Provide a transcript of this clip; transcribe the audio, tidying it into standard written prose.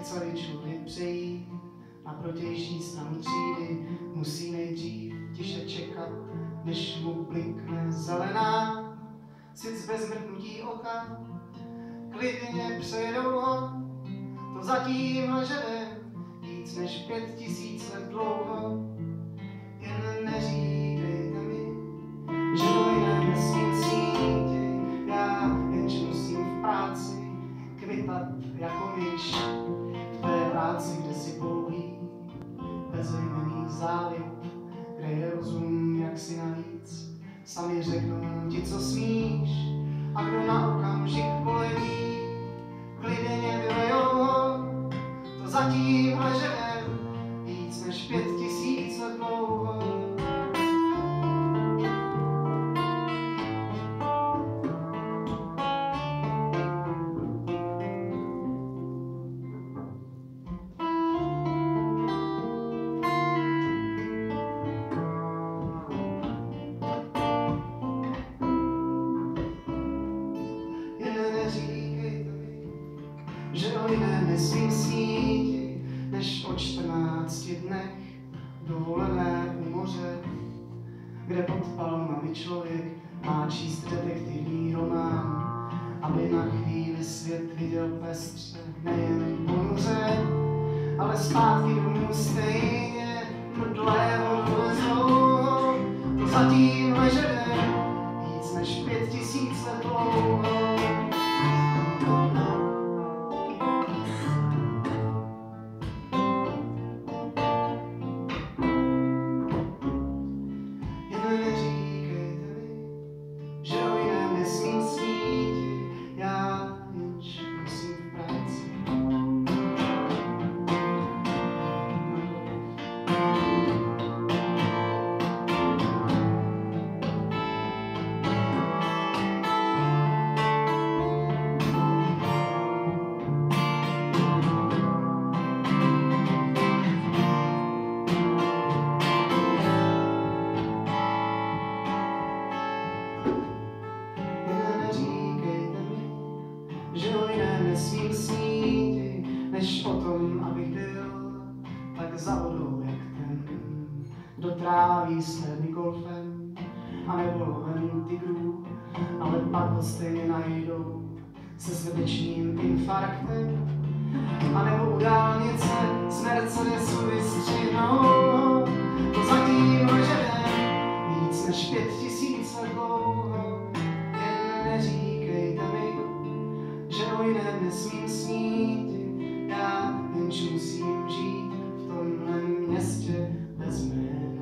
celý člověk přejít na protější stranu třídy, musí nejdřív tiše čekat, než mu blinkne zelená. Sic bez mrknutí oka, klidně přejedou ho, to zatím žene víc než 5000 let dlouho. Jen neříkejte mi, že dojde nesmím sítě, já jenž musím v práci kvitat jako myš. V té práci, kde si pouhý, bezejmenný zálib, kde je rozum jaksi navíc. Sami řeknou ti, co smíš, a kdo na okamžik poleví, klidně vylejou ho, to zatím žene víc než 5000 let dlouho. Že o jiné nesmím sníti, než o 14 dnech dovolené u moře, kde pod palmami člověk má číst detektivní román, aby na chvíli svět viděl pestře, nejen ponuře, ale zpátky domů stejně mdlého dlouho. To zatím žene víc než 5000 let dlouho. Že o jiné nesmím sníti, než o tom, abych byl tak za vodou, jak ten, kdo tráví své golfem, anebo lovem tigrů, ale pak ho stejně najdou se srdečním infarktem, anebo u dálnice z Mercedesu vystřihnou. To zatím žene víc než 5000 let dlouho. Jen neříkejte mi, že o jiném nesmím snít, já jenž musím žít v tomhle městě bez jména.